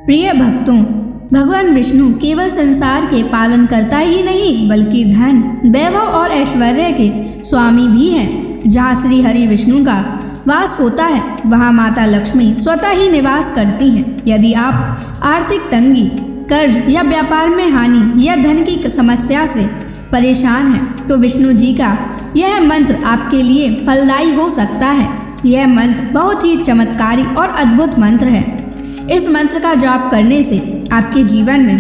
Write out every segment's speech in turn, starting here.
प्रिय भक्तों, भगवान विष्णु केवल संसार के पालन करता ही नहीं बल्कि धन, वैभव और ऐश्वर्य के स्वामी भी हैं। जहाँ श्री हरि विष्णु का वास होता है वहाँ माता लक्ष्मी स्वतः ही निवास करती हैं। यदि आप आर्थिक तंगी, कर्ज या व्यापार में हानि या धन की समस्या से परेशान हैं तो विष्णु जी का यह मंत्र आपके लिए फलदायी हो सकता है। यह मंत्र बहुत ही चमत्कारी और अद्भुत मंत्र है। इस मंत्र का जाप करने से आपके जीवन में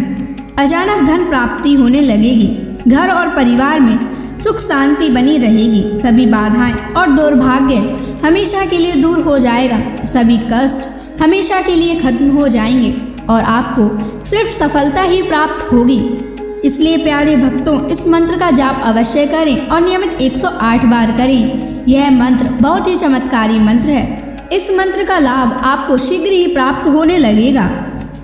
अचानक धन प्राप्ति होने लगेगी। घर और परिवार में सुख शांति बनी रहेगी। सभी बाधाएं और दुर्भाग्य हमेशा के लिए दूर हो जाएगा। सभी कष्ट हमेशा के लिए खत्म हो जाएंगे और आपको सिर्फ सफलता ही प्राप्त होगी। इसलिए प्यारे भक्तों, इस मंत्र का जाप अवश्य करें और नियमित 108 बार करें। यह मंत्र बहुत ही चमत्कारी मंत्र है। इस मंत्र का लाभ आपको शीघ्र ही प्राप्त होने लगेगा।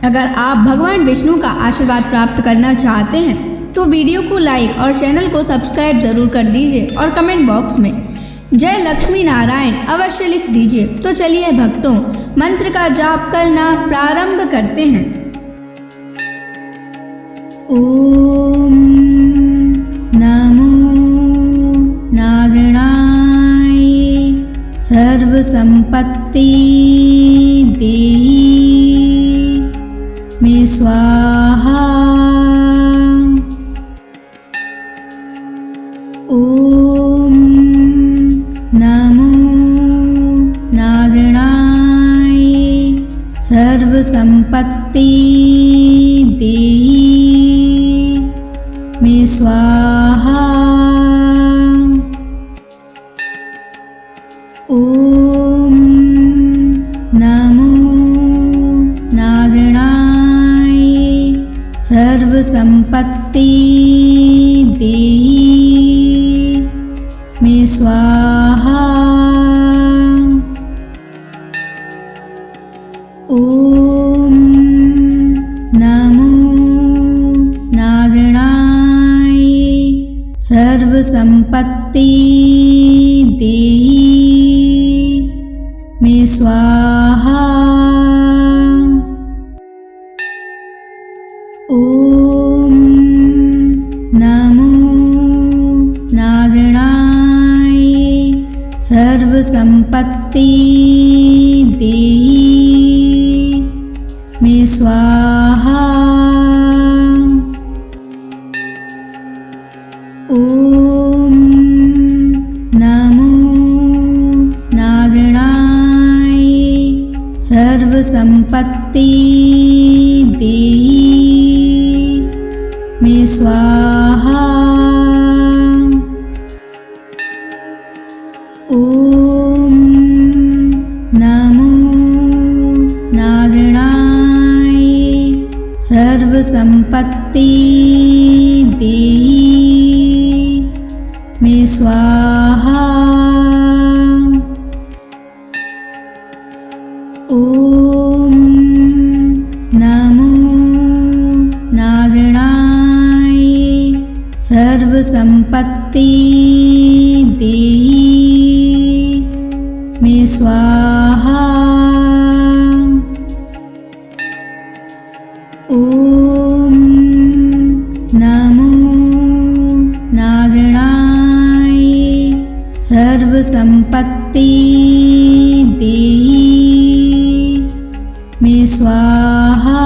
अगर आप भगवान विष्णु का आशीर्वाद प्राप्त करना चाहते हैं तो वीडियो को लाइक और चैनल को सब्सक्राइब जरूर कर दीजिए और कमेंट बॉक्स में जय लक्ष्मी नारायण अवश्य लिख दीजिए। तो चलिए भक्तों, मंत्र का जाप करना प्रारंभ करते हैं। ओम नमो नारायणाय सर्व संपत्ति देहि मे स्वाहा। ओम नमो नारायणाय सर्व संपत्ति देहि मे स्वाहा। ओम नमो नारायणाय सर्व संपत्ति देहि मे स्वाहा। ओम नमो नारायणाय सर्व संपत्ति देहि मे स्वाहा। ओम नमो नारायणाय सर्व संपत्ति देहि मे स्वाहा। ओम नमो नारायणाय सर्व संपत्ति देहि मे स्वाहा। ओम नमो नारायणाय सर्व संपत्ति देहि मे स्वाहा। ओम नमो नारायणाय सर्व संपत्ति देहि मे स्वाहा। ओम नमो नारायणाय सर्व संपत्ति देहि मे स्वाहा।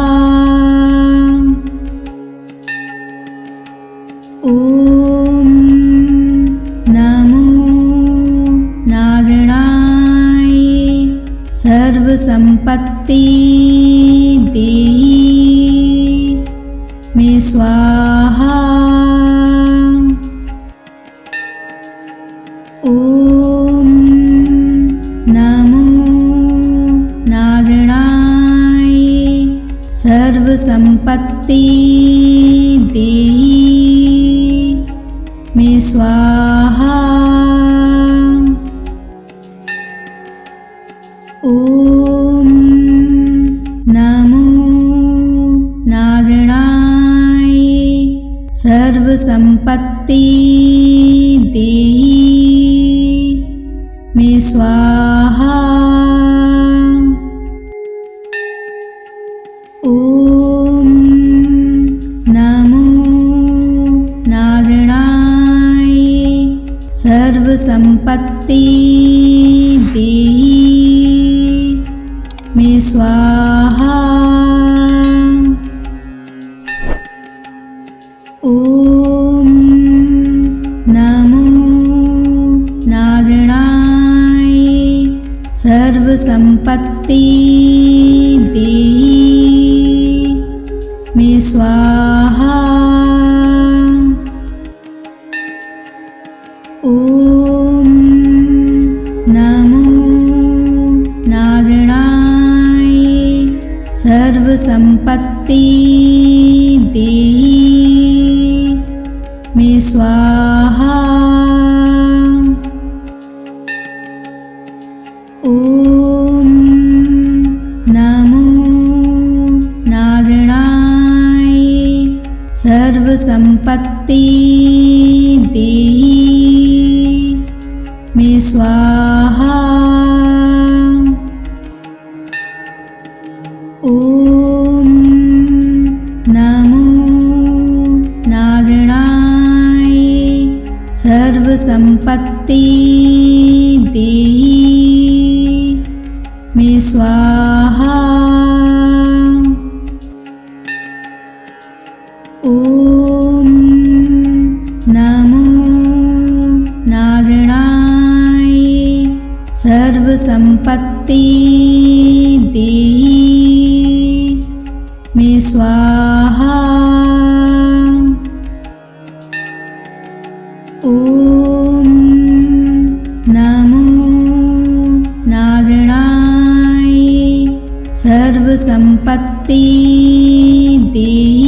ओम नमो नारायणाय सर्व संपत्ति देहि मे स्वाहा। ओम नमो नारायणाय सर्व संपत्ति देहि मे स्वाहा। ओम नमो नारायणाय सर्व संपत्ति देहि मे स्वाहा। ओम सर्व संपत्ति देहि मे स्वाहा। ओम नमो नारायणाय सर्व संपत्ति देहि मे स्वाहा। ओम नमो नारायणाय सर्व संपत्ति देहि मे स्वाहा। ओम नमो नारायणाय सर्व संपत्ति देहि मे स्वाहा। ओम नमो नारायणाय सर्व संपत्ति देहि मे स्वाहा। ओम नमो नारायणाय सर्व संपत्ति देहि मे स्वाहा। ओम नमो नारायणाय सर्व संपत्ति देहि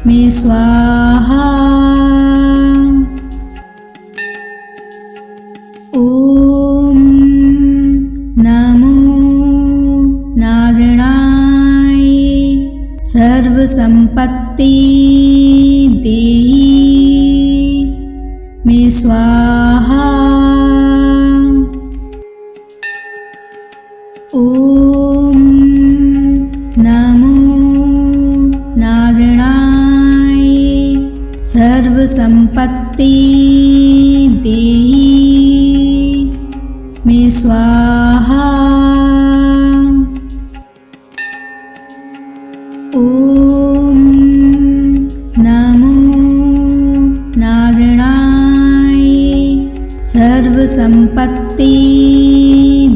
मे स्वाहा। ओम नमो नारायणाय सर्व संपत्ति देहि मे स्वाहा। ओम नमो नारायणाय सर्व संपत्ति देहि मे स्वाहा। ओम नमो नारायणाय सर्व संपत्ति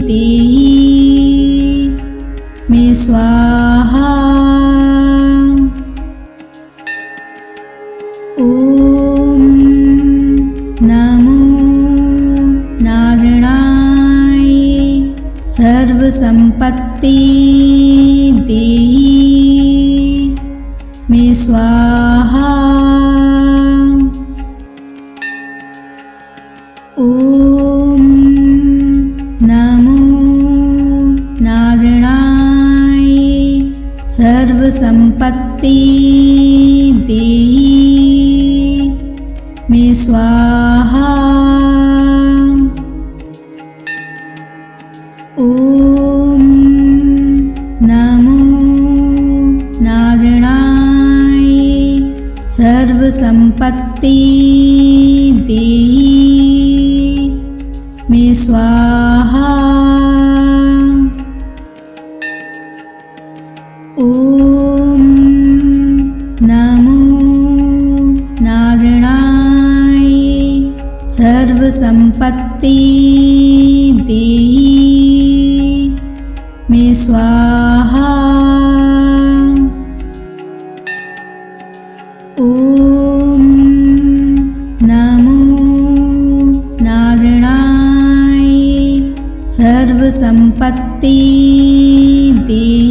देहि मे स्वाहा। ओम नमो नारायणाय सर्व संपत्ति देहि मे स्वाहा। ओम नमो नारायणाय सर्व संपत्ति देहि मे स्वाहा। ओम नमो नारायणाय सर्व संपत्ति देहि मे स्वाहा। ओम नमो नारायणाय सर्व संपत्ति देहि मे स्वाहा। ओम नमो नारायणाय सर्व संपत्ति देहि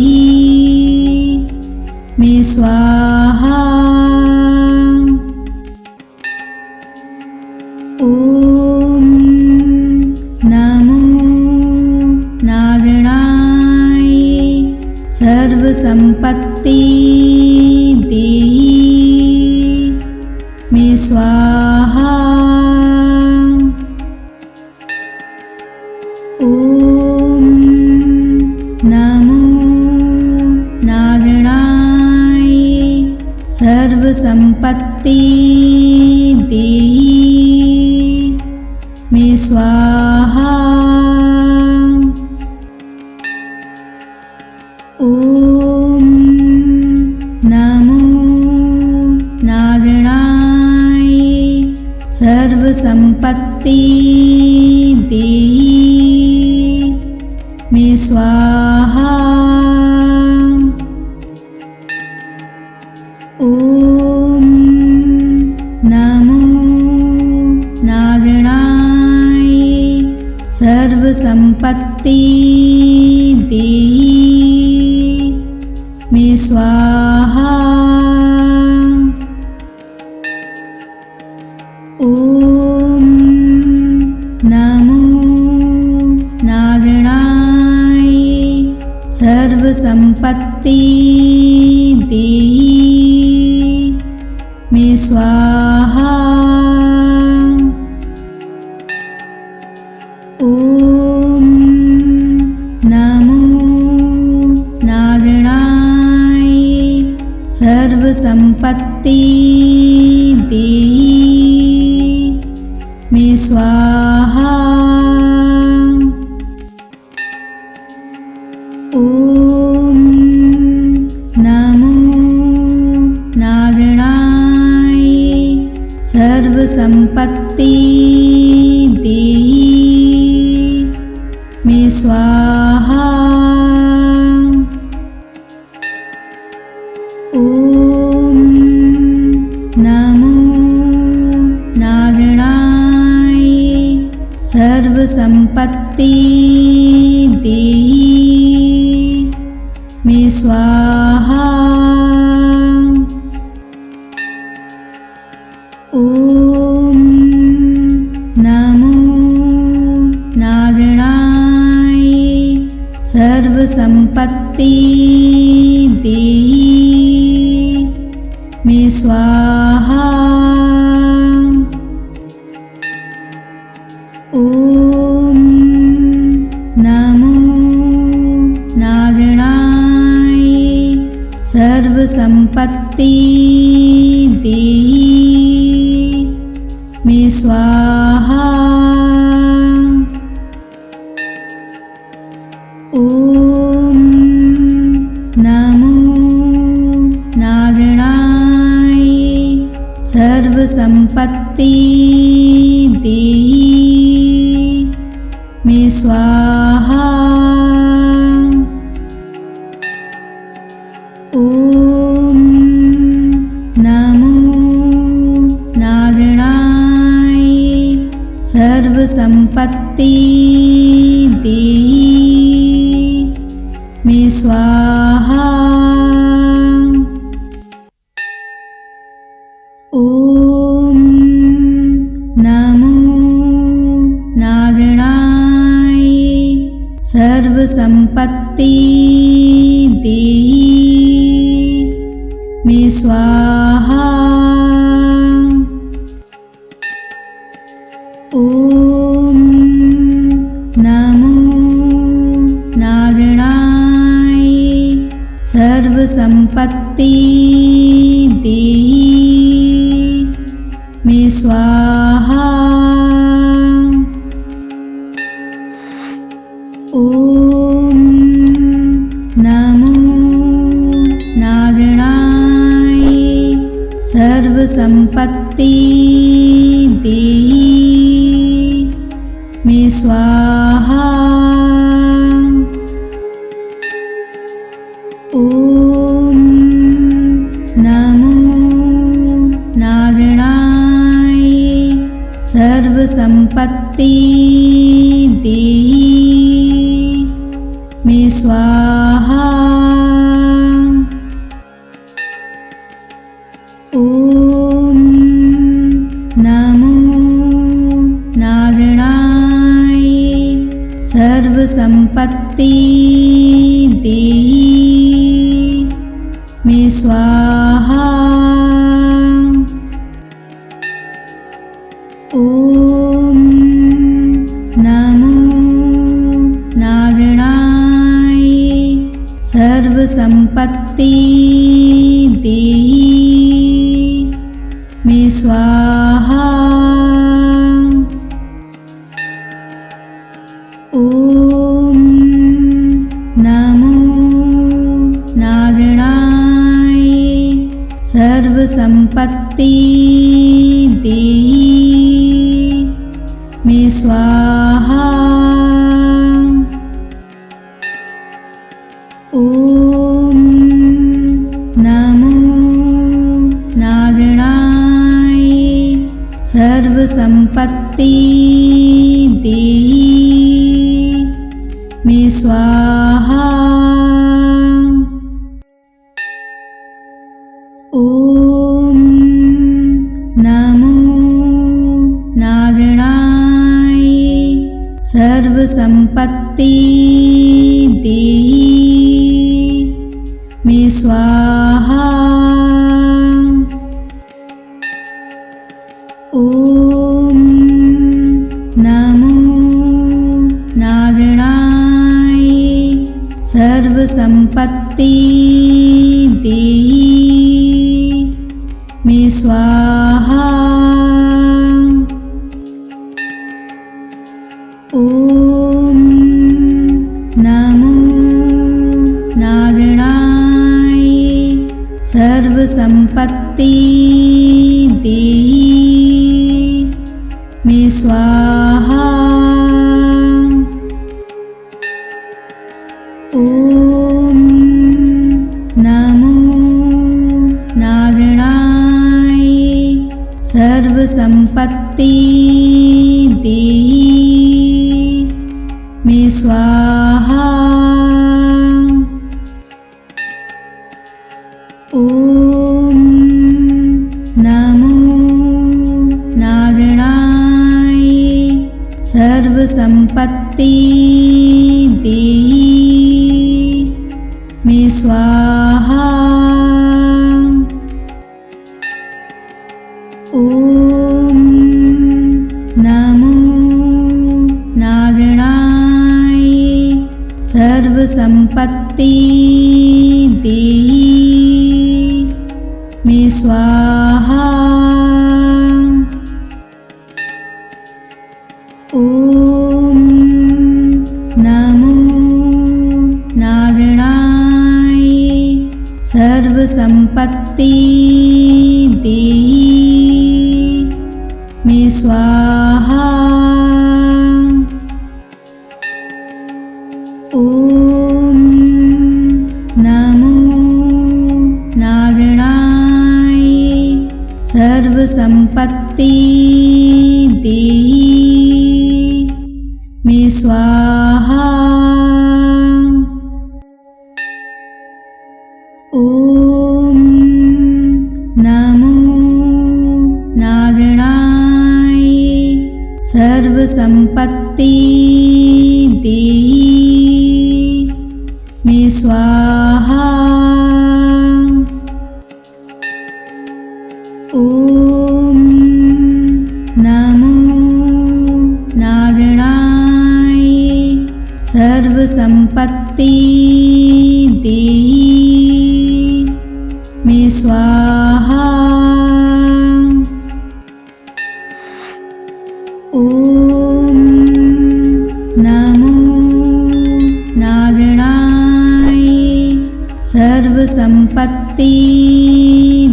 मे स्वाहा। ओम नमो नारायणाय सर्व संपत्ति देहि मे स्वाहा। ओम नमो नारायणाय सर्व संपत्ति देहि स्वाहा। ओम नमो नारायणाय सर्वसंपत्ति देहि मे स्वाहा। ओम नमो नारायणाय सर्वसंपत्ति देहि मे स्वाहा। ओम नमो नारायणाय सर्वसंपत्ति देहि मे स्वाहा। ओम नमो नारायणाय सर्वसंपत्ति देहि मे स्वाहा। ओम नमो नारायणाय सर्वसंपत्ति देहि मे स्वाहा। ओम नमो नारायणाय सर्वसंपत्ति देहि मे स्वाहा। ओम नमो नारायणाय सर्वसंपत्ति देहि मे स्वाहा। ओम नमो नारायणाय सर्वसंपत्ति देहि मे स्वाहा। ओम नमो नारायणाय सर्वसंपत्ति देहि मे स्वाहा। ओम नमो नारायणाय सर्वसंपत्ति देहि मे स्वाहा। ओम नमो नारायणाय सर्वसंपत्ति देहि मे स्वाहा। ओम नमो नारायणाय सर्वसंपत्ति देहि मे स्वाहा। ओम नमो नारायणाय सर्वसंपत्ति देहि मे स्वाहा। ओम नमो नारायणाय सर्वसंपत्ति देहि मे स्वाहा। ओम नमो नारायणाय सर्वसंपत्ति देहि मे स्वाहा। ओम नमो नारायणाय सर्वसंपत्ति देहि मे स्वाहा। सर्वसंपत्ति देहि मे स्वाहा। ओम नमो नारायणाय सर्वसंपत्ति देहि मे स्वाहा। ओम नमो नारायणाय सर्वसंपत्ति देहि मे स्वाहा। ओम नमो नारायणाय सर्वसंपत्ति देहि मे स्वाहा। ओम नमो नारायणाय सर्वसंपत्ति देहि मे स्वाहा। ओम नमो नारायणाय सर्वसंपत्ति देहि मे स्वाहा। ओम नमो नारायणाय सर्वसंपत्ति देहि मे स्वाहा। ओम नमो नारायणाय सर्वसंपत्ति देहि मे स्वाहा। ओम नमो नारायणाय सर्वसंपत्ति देहि मे स्वाहा। ओम नमो नारायणाय सर्वसंपत्ति देहि मे स्वाहा। ओम नमो नारायणाय सर्वसंपत्ति देहि मे स्वाहा। ओम नमो नारायणाय सर्वसंपत्ति देहि मे स्वाहा। ओम नमो नारायणाय सर्वसंपत्ति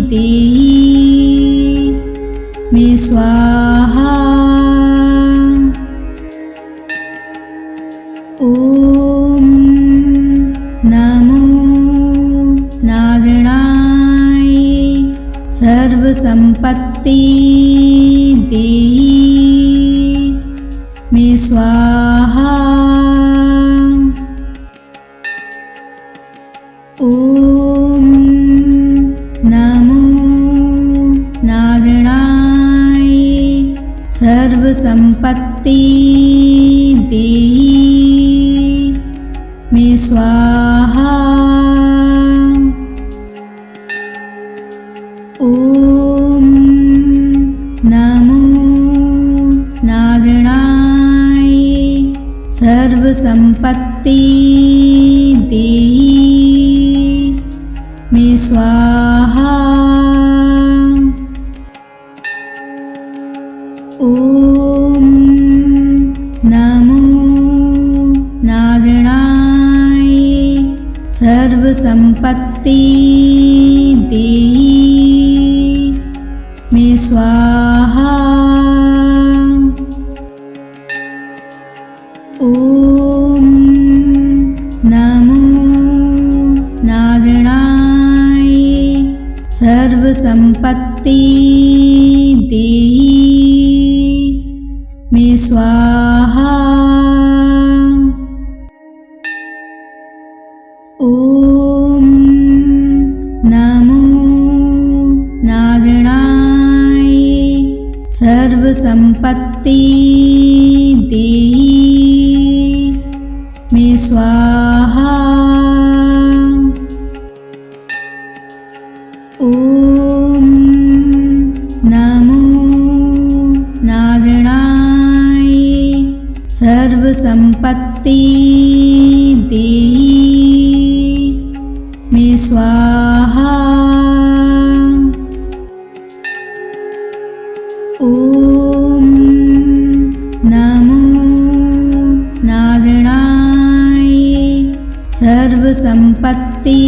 देहि मे स्वाहा। ओम नमो नारायणाय सर्वसंपत्ति देहि मे स्वाहा। ओम नमो नारायणाय सर्वसंपत्ति देहि मे स्वाहा। ओम नमो नारायणाय सर्वसंपत्ति देहि मे स्वाहा। ओम नमो नारायणाय सर्वसंपत्ति देहि स्वाहा। ओम नमो नारायणाय सर्वसंपत्ति देहि मे स्वाहा। ओम नमो नारायणाय सर्वसंपत्ति देहि मे स्वाहा। ओम नमो नारायणाय सर्वसंपत्ति देहि मे स्वाहा। ओम नमो नारायणाय सर्वसंपत्ति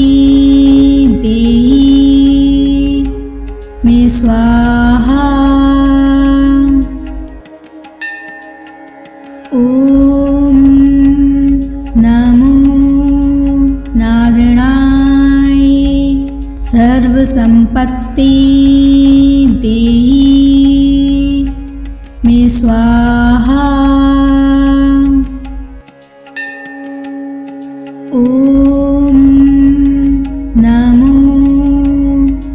देहि मे स्वाहा। ओम नमो नारायणाय सर्वसंपत्ति देहि मे स्वाहा। ओम नमो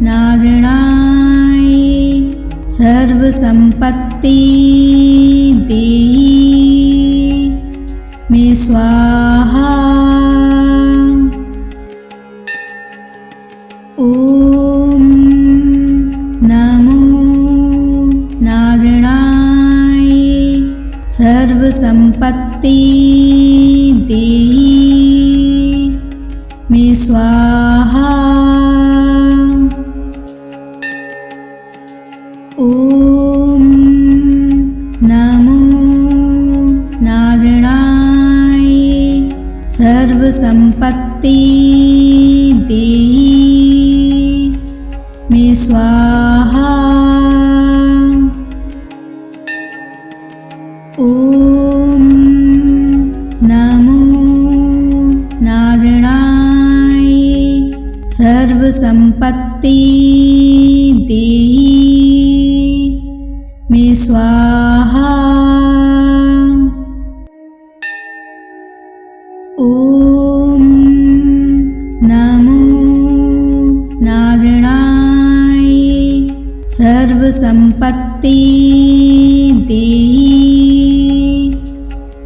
नारायणाय सर्वसंपत्ति देहि मे स्वाहा। ओम नमो नारायणाय सर्वसंपत्ति देहि मे स्वाहा। ओम नमो नारायणाय सर्वसंपत्ति देहि मे स्वाहा। ओम नमो नारायणाय सर्वसंपत्ति देहि मे स्वाहा। ओम नमो नारायणाय सर्वसंपत्ति देहि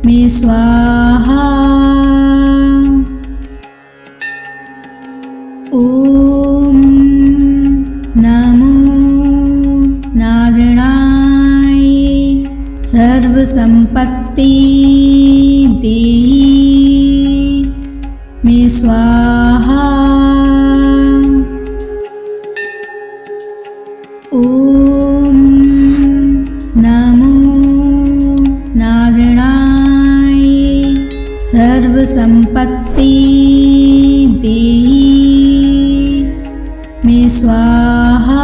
मे स्वाहा। ओम नमो नारायणाय सर्वसंपत्ति देहि मे स्वाहा। ओम नमो नारायणाय सर्वसंपत्ति देहि मे स्वाहा।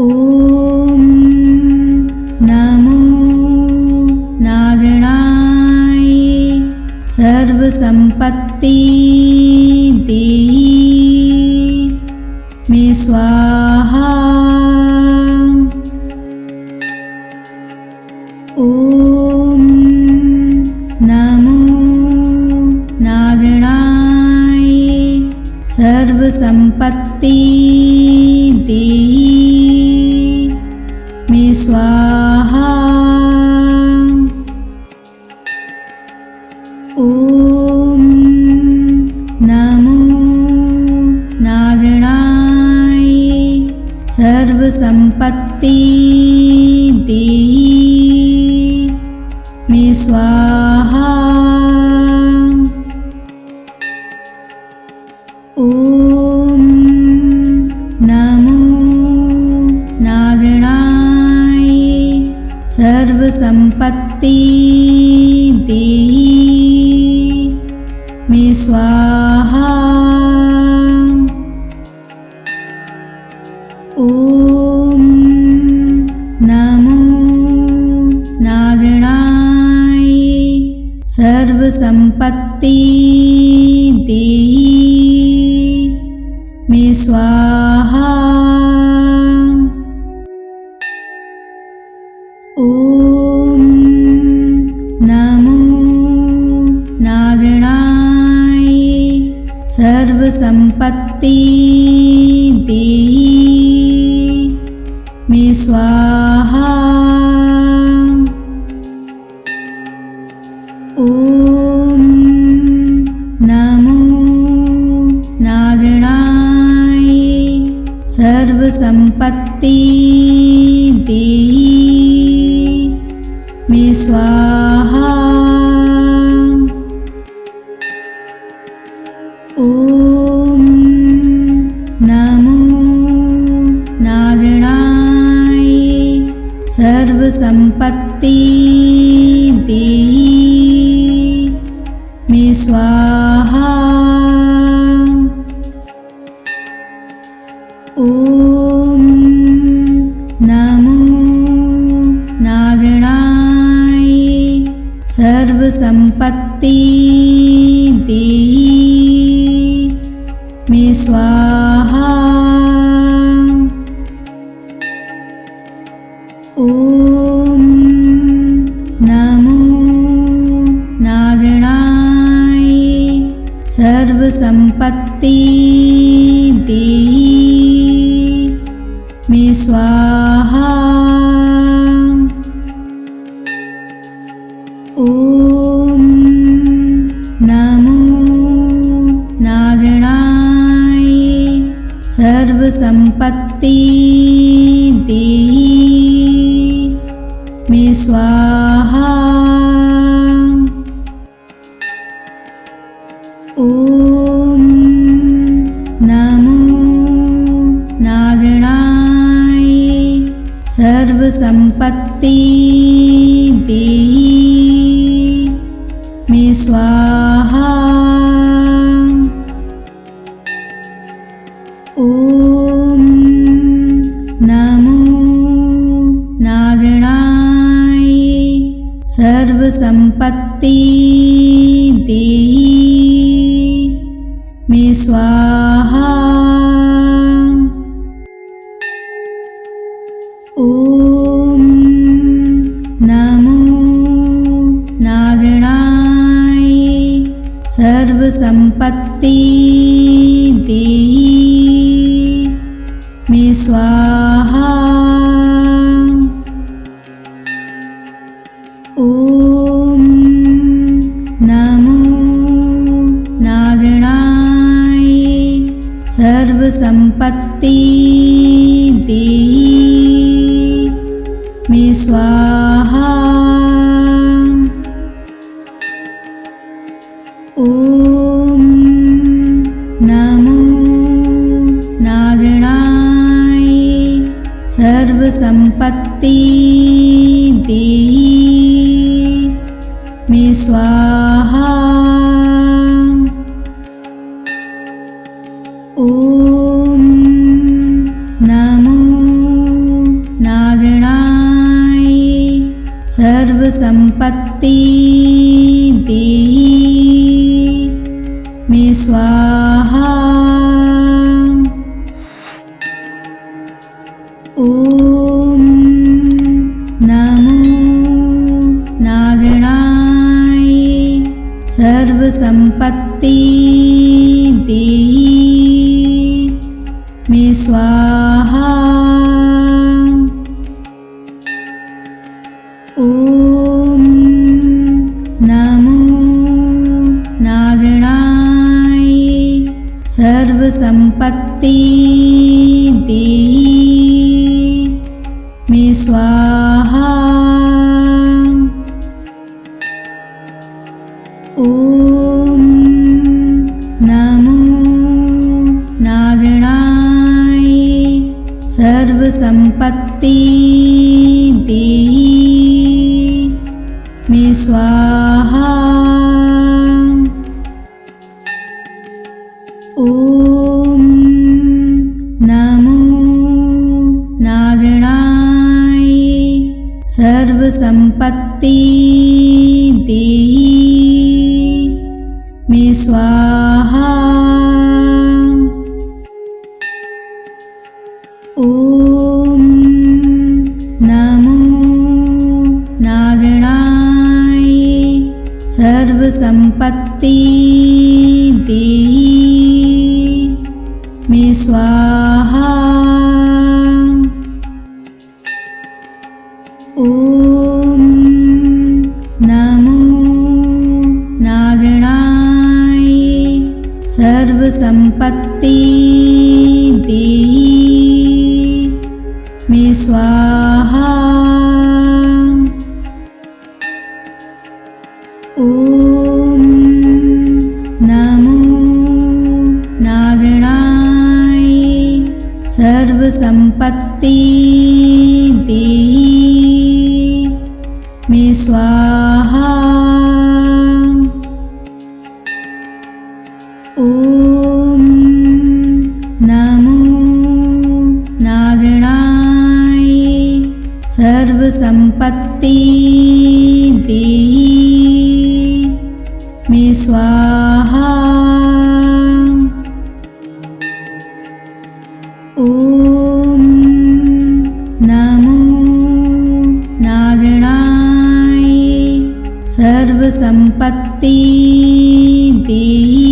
ओम नमो नारायणाय सर्वसंपत्ति देहि मे स्वाहा। ओम नमो नारायणाय सर्वसंपत्ति देहि मे स्वाहा। ओम नमो नारायणाय सर्वसंपत्ति देहि मे स्वाहा। ओम नमो नारायणाय सर्वसंपत्ति देहि मे स्वाहा। सर्वसंपत्ति देहि मे स्वाहा। ओम नमो नारायणाय सर्वसंपत्ति देहि मे स्वाहा। ओम नमो नारायणाय सर्वसंपत्ति देहि मे स्वाहा। ओम नमो नारायणाय सर्वसंपत्ति देहि मे स्वाहा। ओम नमो नारायणाय सर्वसंपत्ति देहि मे स्वाहा। ओम नमो नारायणाय सर्वसंपत्ति देहि मे स्वाहा। ओम नमो नारायणाय सर्वसंपत्ति देहि मे स्वाहा। ओम नमो नारायणाय सर्वसंपत्ति देहि मे स्वाहा। ओम नमो नारायणाय सर्वसंपत्ति देहि मे स्वाहा। ओम नमो नारायणाय सर्वसंपत्ति देहि मे स्वाहा। ओम नमो नारायणाय सर्वसंपत्ति देहि मे स्वाहा। ओम नमो नारायणाय सर्वसंपत्ति देहि मे स्वाहा। ओम नमो नारायणाय सर्वसंपत्ति देहि मे स्वाहा। ओम नमो नारायणाय सर्वसंपत्ति देहि मे स्वाहा। ओम नमो नारायणाय सर्वसंपत्ति देहि मे स्वाहा। ओम नमो नारायणाय सर्वसंपत्ति देहि मे स्वाहा। ओम नमो नारायणाय सर्वसंपत्ति देहि स्वाहा। ओम नमो नारायणाय सर्वसंपत्ति देहि मे स्वाहा। ओम नमो नारायणाय सर्वसंपत्ति देहि मे स्वाहा। ओम नमो नारायणाय सर्वसंपत्ति देहि मे स्वाहा। ओम नमो नारायणाय सर्वसंपत्ति देहि मे स्वाहा। ओम नमो नारायणाय सर्वसंपत्ति देहि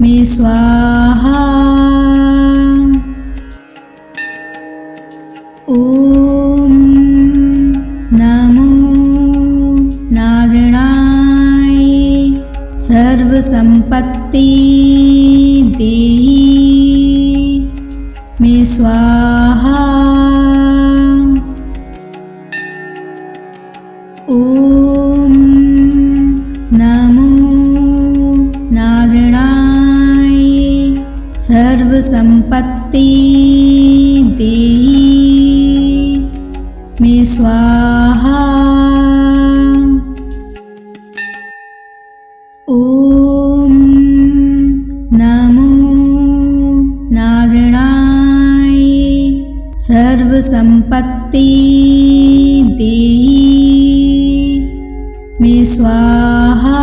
मे स्वाहा। ओम नमो नारायणाय सर्वसंपत्ति देहि मे स्वाहा। ओम नमो नारायणाय सर्वसंपत्ति देहि मे स्वाहा। ओम नमो नारायणाय सर्वसंपत्ति देहि मे स्वाहा।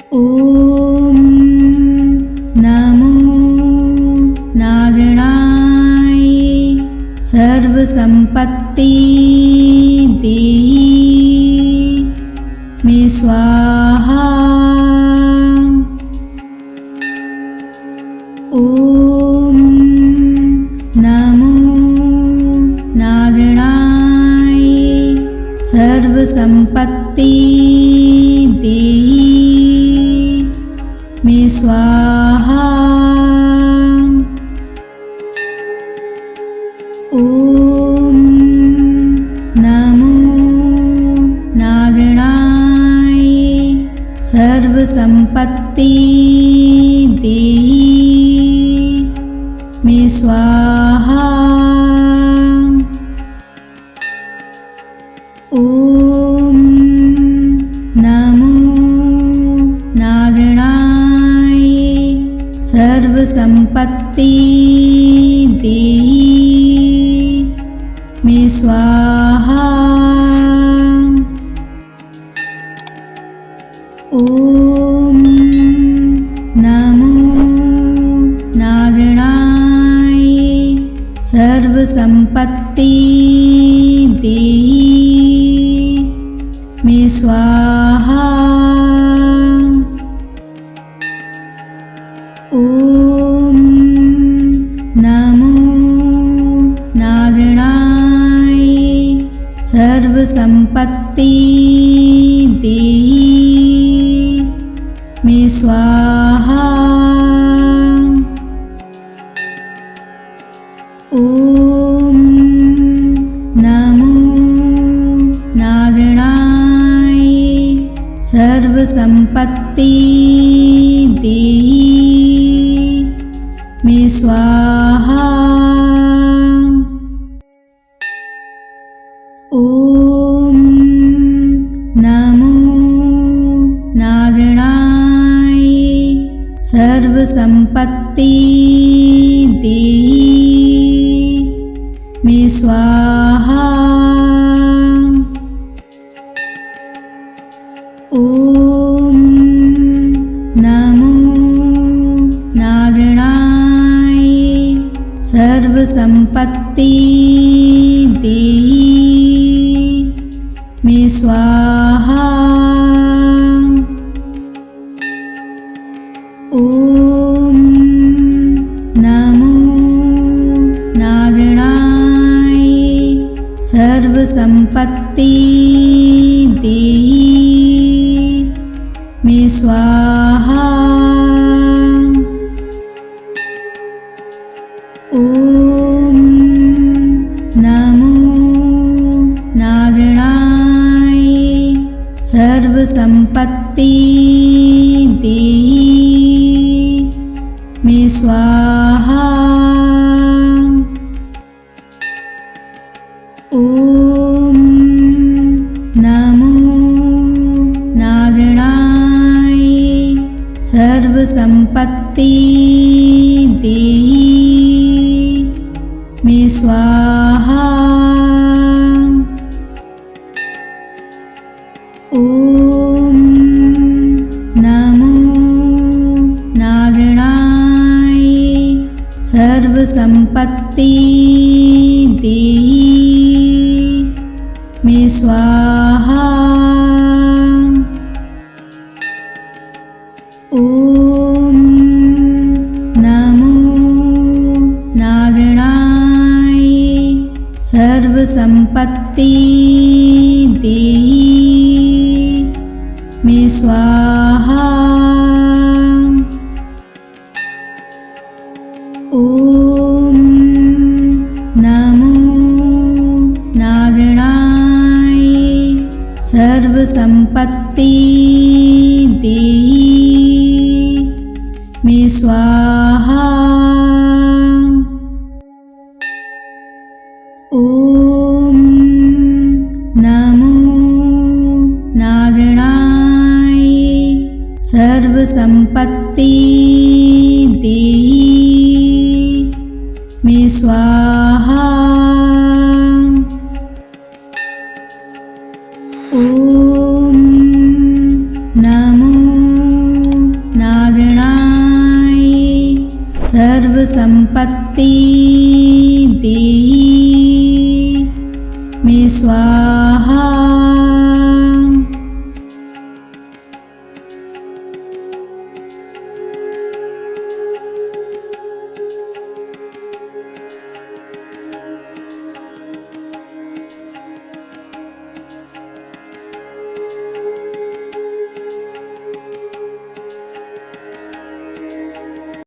ओम नमो नारायणाय सर्वसंपत्ति देहि मे स्वाहा। ओम नमो नारायणाय सर्वसंपत्ति देहि मे स्वाहा। ओम नमो नारायणाय सर्वसंपत्ति देहि मे स्वाहा। ओम नमो नारायणाय सर्वसंपत्ति देहि मे स्वाहा। ओम नमो नारायणाय सर्वसंपत्ति देहि मे स्वाहा। ओम नमो नारायणाय सर्वसंपत्ति देहि मे स्वाहा। ओम नमो नारायणाय सर्वसंपत्ति देहि मे स्वाहा। ओम नमो नारायणाय सर्वसंपत्ति देहि मे स्वाहा। सर्व संपत्ति देहि मे स्वाहा। ओम नमो नारायणाय। सर्व संपत्ति देहि मे स्वाहा। ओम नमो नारायणाय। सर्व संपत्ति देहि मे स्वाहा। ओम नमो नारायणाय। सर्व संपत्ति देहि मे स्वाहा। ओम नमो नारायणाय। सर्व संपत्ति देहि मे स्वाहा। ओम नमो नारायणाय। सर्व संपत्ति देहि मे स्वाहा। ओम नमो नारायणाय। सर्व संपत्ति देहि मे स्वाहा। ओम नमो नारायणाय। सर्व संपत्ति देहि मे स्वाहा। ओम नमो नारायणाय। सर्व संपत्ति देहि मे स्वाहा।